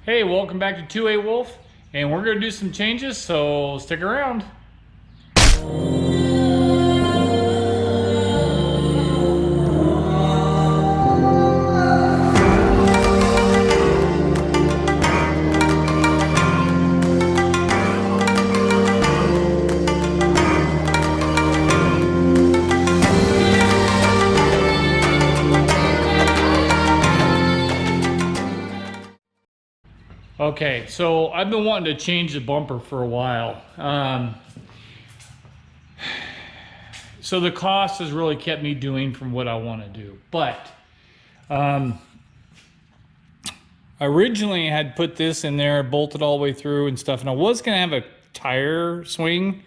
Hey, welcome back to 2A Wolf, and we're going to do some changes, so stick around. Okay, so I've been wanting to change the bumper for a while. So the cost has really kept me doing from what I want to do. But I originally had put this in there, bolted all the way through and stuff, and I was going to have a tire swing,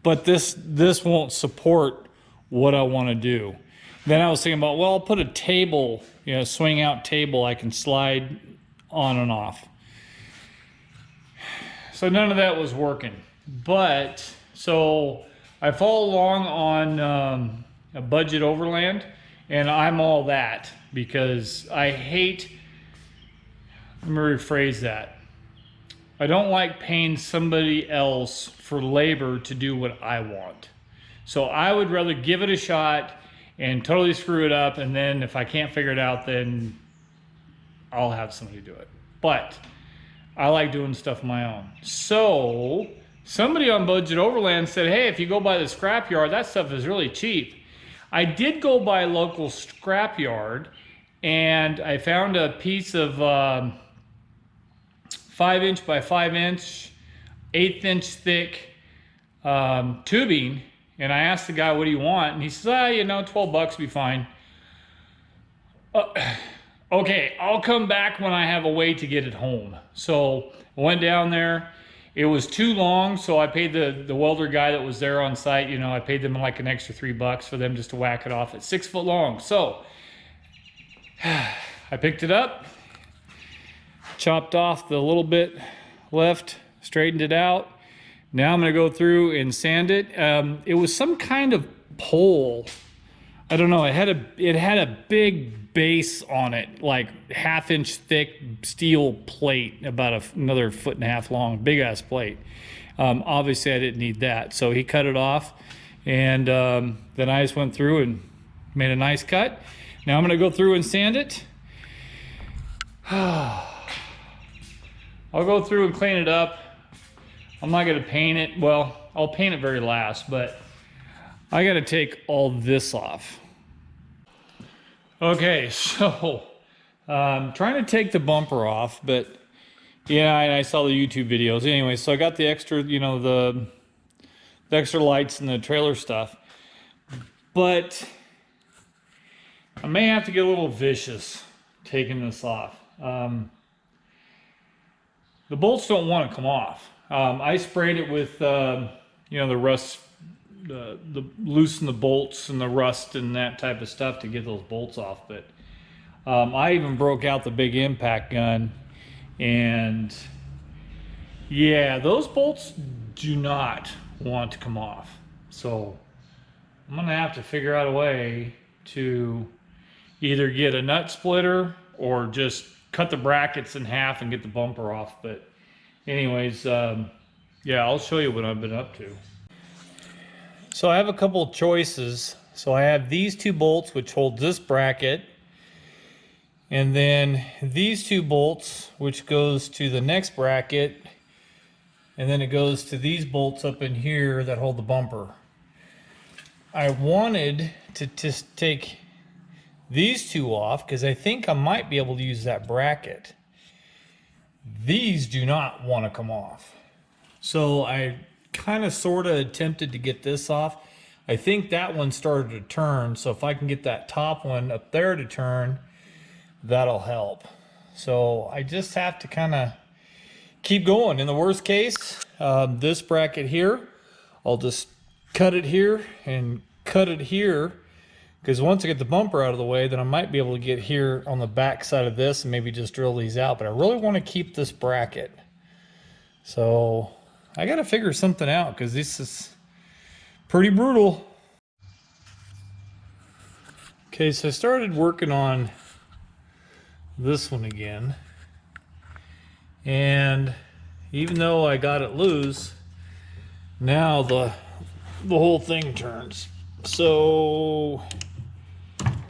but this won't support what I want to do. Then I was thinking about, well, I'll put a table, swing out table I can slide on and off. So none of that was working. But so I follow along on a budget overland, and I'm all that because I hate, let me rephrase that. I don't like paying somebody else for labor to do what I want. So I would rather give it a shot and totally screw it up, and then if I can't figure it out, then I'll have somebody do it. But I like doing stuff on my own. So somebody on Budget Overland said, hey, if you go by the scrapyard, that stuff is really cheap. I did go by a local scrapyard, and I found a piece of 5" by 5", 1/8" thick tubing, and I asked the guy, what do you want? And he says, $12 will be fine. Okay, I'll come back when I have a way to get it home. So I went down there. It was too long, so I paid the welder guy that was there on site, I paid them like an extra $3 for them just to whack it off. It's 6 foot long. So I picked it up, chopped off the little bit left, straightened it out. Now I'm gonna go through and sand it. It was some kind of pole. I don't know, it had a big base on it, like 1/2" thick steel plate, about another 1.5 feet long, big ass plate. Obviously I didn't need that. So he cut it off, and then I just went through and made a nice cut. Now I'm gonna go through and sand it. I'll go through and clean it up. I'm not gonna paint it. Well, I'll paint it very last, but I gotta take all this off. Okay, so trying to take the bumper off, but yeah, I saw the YouTube videos. Anyway, so I got the extra, the extra lights and the trailer stuff, but I may have to get a little vicious taking this off. The bolts don't want to come off. I sprayed it with, the rust, the loosen the bolts and the rust and that type of stuff to get those bolts off. But I even broke out the big impact gun, and yeah, those bolts do not want to come off. So I'm gonna have to figure out a way to either get a nut splitter or just cut the brackets in half and get the bumper off. But anyways, yeah, I'll show you what I've been up to. So I have a couple of choices. So I have these two bolts which hold this bracket, and then these two bolts which goes to the next bracket, and then it goes to these bolts up in here that hold the bumper. I wanted to just take these two off because I think I might be able to use that bracket. These do not want to come off. So I kind of sort of attempted to get this off. I think that one started to turn, so if I can get that top one up there to turn, that'll help. So I just have to kind of keep going. In the worst case, this bracket here, I'll just cut it here and cut it here, because once I get the bumper out of the way, then I might be able to get here on the back side of this and maybe just drill these out. But I really want to keep this bracket. So I got to figure something out because this is pretty brutal. Okay, so I started working on this one again. And even though I got it loose, now the whole thing turns. So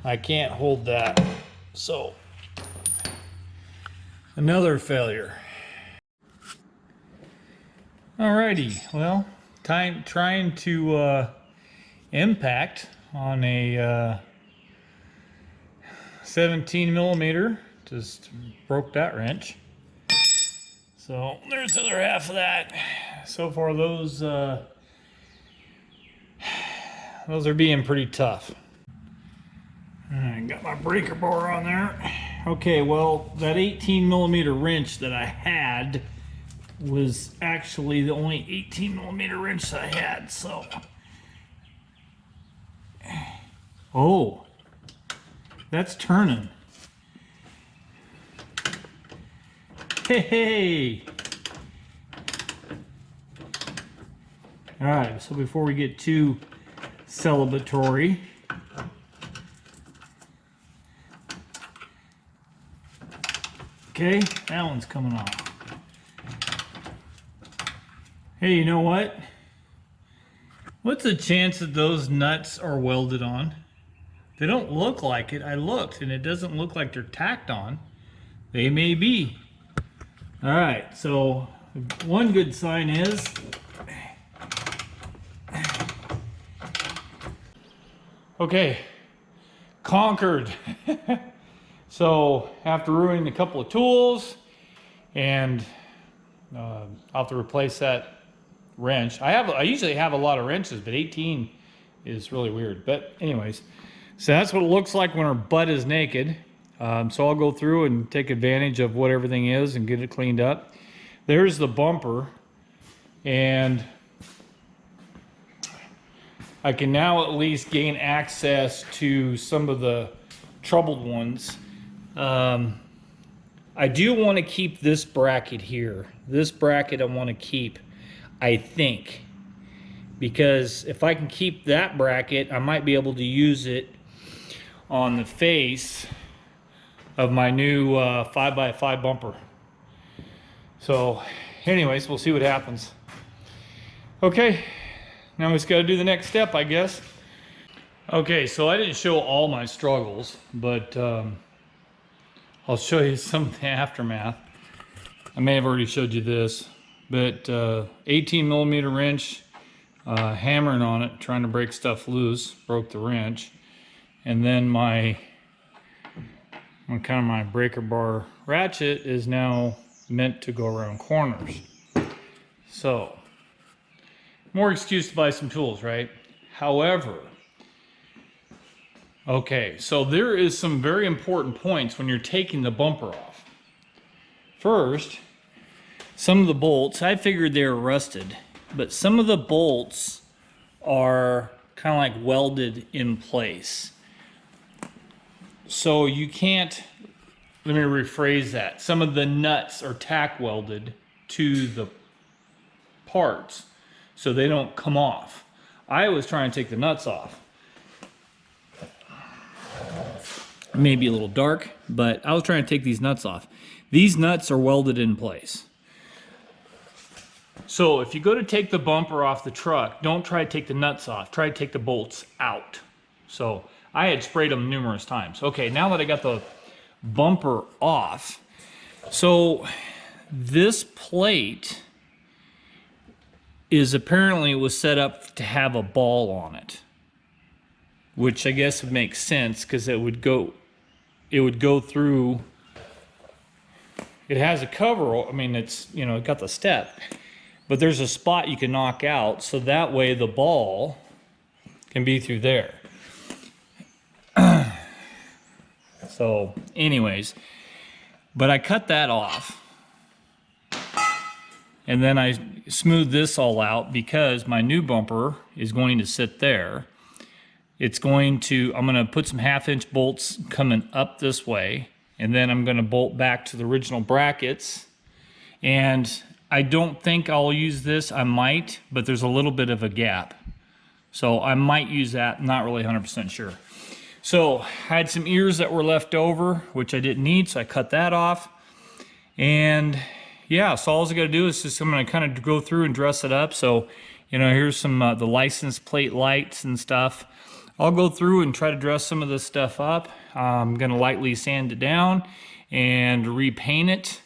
I can't hold that. So another failure. Alrighty, well, trying to impact on a 17 millimeter. Just broke that wrench. So there's the other half of that. So far those are being pretty tough. I got my breaker bar on there. Okay, well, that 18 millimeter wrench that I had was actually the only 18 millimeter wrench I had, so. Oh, that's turning. Hey. All right, so before we get too celebratory, okay, that one's coming off. Hey, you know what? What's the chance that those nuts are welded on? They don't look like it. I looked and it doesn't look like they're tacked on. They may be. All right, so one good sign is okay, conquered. So after ruining a couple of tools, and I'll have to replace that wrench. I usually have a lot of wrenches, but 18 is really weird. But anyways, so that's what it looks like when our butt is naked. So I'll go through and take advantage of what everything is and get it cleaned up. There's the bumper, and I can now at least gain access to some of the troubled ones. I do want to keep this bracket here. This bracket I want to keep, I think, because if I can keep that bracket, I might be able to use it on the face of my new 5x5 bumper. So anyways, we'll see what happens. Okay, now we just got to do the next step, I guess. Okay, so I didn't show all my struggles, but I'll show you some of the aftermath. I may have already showed you this, but 18 millimeter wrench, hammering on it, trying to break stuff loose, broke the wrench. And then my breaker bar ratchet is now meant to go around corners. So, more excuse to buy some tools, right? However, okay, so there is some very important points when you're taking the bumper off. First, some of the bolts, I figured they were rusted, but some of the bolts are kind of like welded in place. So you can't, let me rephrase that. Some of the nuts are tack welded to the parts so they don't come off. I was trying to take the nuts off. Maybe a little dark, but I was trying to take these nuts off. These nuts are welded in place. So if you go to take the bumper off the truck, don't try to take the nuts off. Try to take the bolts out. So I had sprayed them numerous times. Okay, now that I got the bumper off, so this plate is apparently was set up to have a ball on it, which I guess would make sense because it would go through. It has a cover. I mean, it's, you know, it got the step, but there's a spot you can knock out, so that way the ball can be through there. So anyways, but I cut that off, and then I smoothed this all out because my new bumper is going to sit there. It's going to, I'm going to put some 1/2-inch bolts coming up this way, and then I'm going to bolt back to the original brackets. And I don't think I'll use this. I might, but there's a little bit of a gap, so I might use that. Not really 100% sure. So I had some ears that were left over, which I didn't need, so I cut that off. And yeah, so all I gotta do is just, I'm gonna kind of go through and dress it up. So, you know, here's some the license plate lights and stuff. I'll go through and try to dress some of this stuff up. I'm gonna lightly sand it down and repaint it,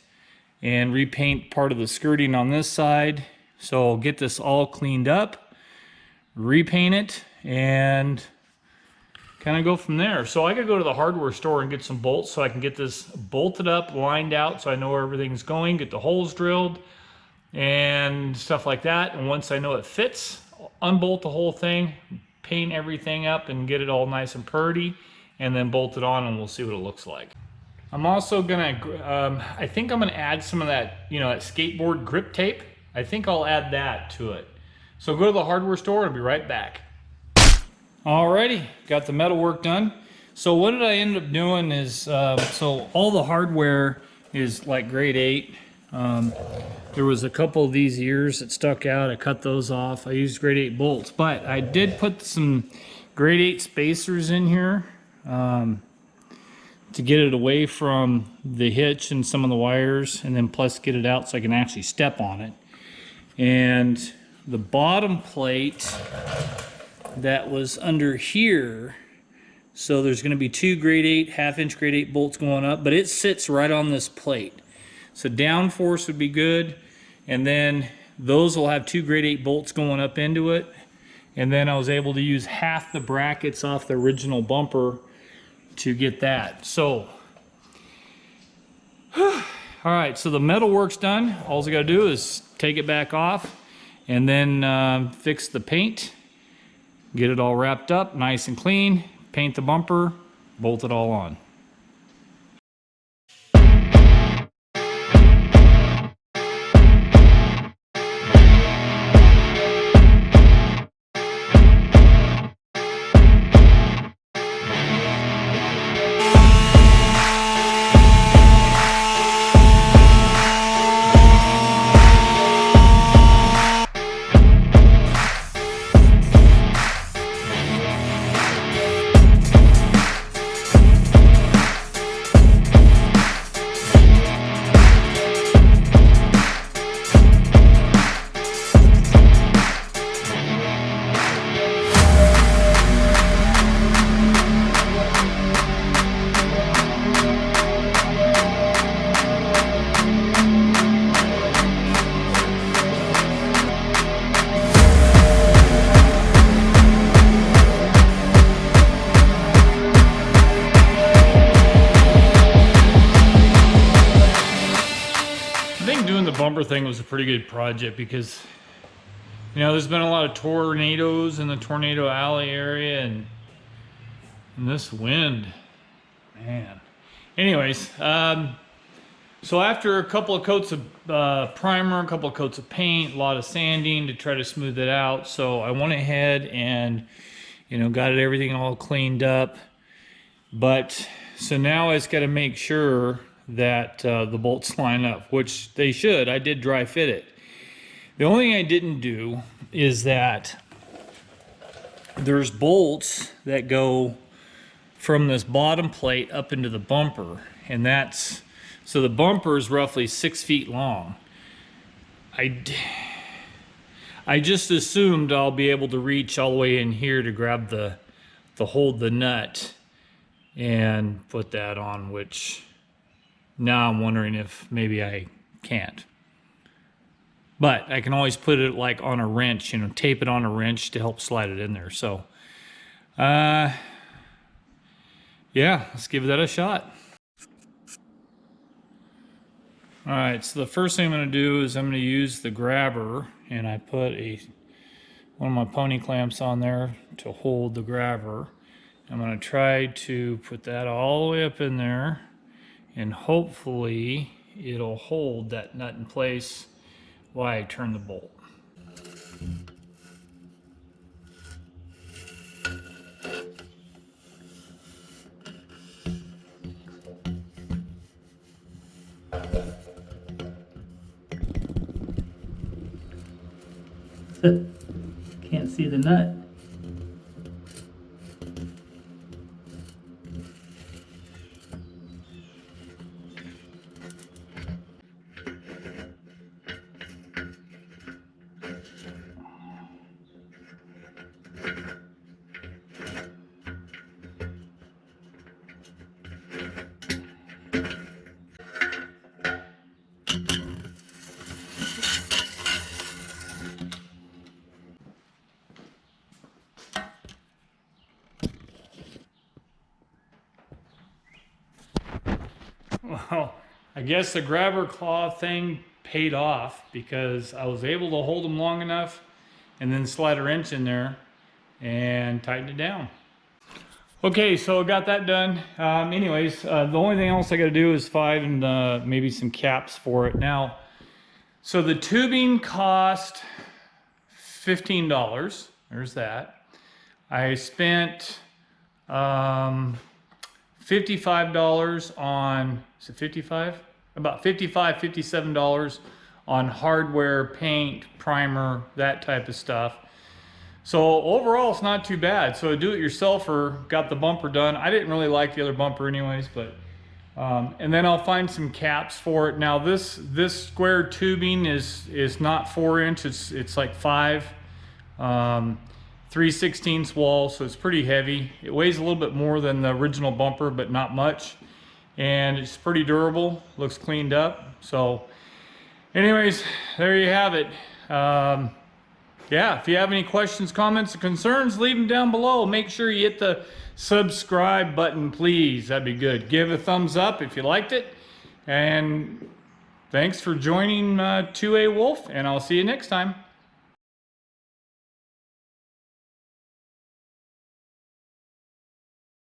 and repaint part of the skirting on this side. So I'll get this all cleaned up, repaint it, and kind of go from there. So I gotta go to the hardware store and get some bolts so I can get this bolted up, lined out, so I know where everything's going, get the holes drilled and stuff like that. And once I know it fits, unbolt the whole thing, paint everything up and get it all nice and purty, and then bolt it on, and we'll see what it looks like. I'm also gonna, I think I'm gonna add some of that, you know, that skateboard grip tape. I think I'll add that to it. So go to the hardware store and I'll be right back. Alrighty, got the metal work done. So what did I end up doing is, so all the hardware is like grade 8. There was a couple of these ears that stuck out. I cut those off. I used grade 8 bolts, but I did put some grade 8 spacers in here to get it away from the hitch and some of the wires, and then plus get it out so I can actually step on it. And the bottom plate that was under here, so there's going to be 2 grade 8 half-inch grade 8 bolts going up, but it sits right on this plate. So down force would be good, and then those will have 2 grade 8 bolts going up into it. And then I was able to use half the brackets off the original bumper to get that. So all right, so the metal work's done. All I gotta do is take it back off and then fix the paint, get it all wrapped up nice and clean, paint the bumper, bolt it all on. Bumper thing was a pretty good project because, you know, there's been a lot of tornadoes in the Tornado Alley area, and this wind, man. Anyways, so after a couple of coats of primer, a couple of coats of paint, a lot of sanding to try to smooth it out, so I went ahead and, you know, got everything all cleaned up. But so now I just got to make sure that the bolts line up, which they should. I did dry fit it. The only thing I didn't do is that there's bolts that go from this bottom plate up into the bumper, and that's, so the bumper is roughly 6 feet long. I just assumed I'll be able to reach all the way in here to grab the hold the nut and put that on, which now I'm wondering if maybe I can't. But I can always put it like on a wrench, you know, tape it on a wrench to help slide it in there. So, yeah, let's give that a shot. All right, so the first thing I'm gonna do is I'm gonna use the grabber, and I put one of my pony clamps on there to hold the grabber. I'm gonna try to put that all the way up in there, and hopefully it'll hold that nut in place while I turn the bolt. Can't see the nut. Well, I guess the grabber claw thing paid off because I was able to hold them long enough and then slide a wrench in there and tighten it down. Okay, so I got that done. Anyways, the only thing else I got to do is find maybe some caps for it. Now, so the tubing cost $15. There's that. I spent $55 on, is it 55? About $55, $57 on hardware, paint, primer, that type of stuff. So overall, it's not too bad. So a do-it-yourselfer got the bumper done. I didn't really like the other bumper anyways, but and then I'll find some caps for it. Now this square tubing is not 4-inch. It's like 5, 3/16 wall, so it's pretty heavy. It weighs a little bit more than the original bumper, but not much. And it's pretty durable. Looks cleaned up. So, anyways, there you have it. Yeah, if you have any questions, comments, or concerns, leave them down below. Make sure you hit the subscribe button, please. That'd be good. Give a thumbs up if you liked it. And thanks for joining 2A Wolf, and I'll see you next time.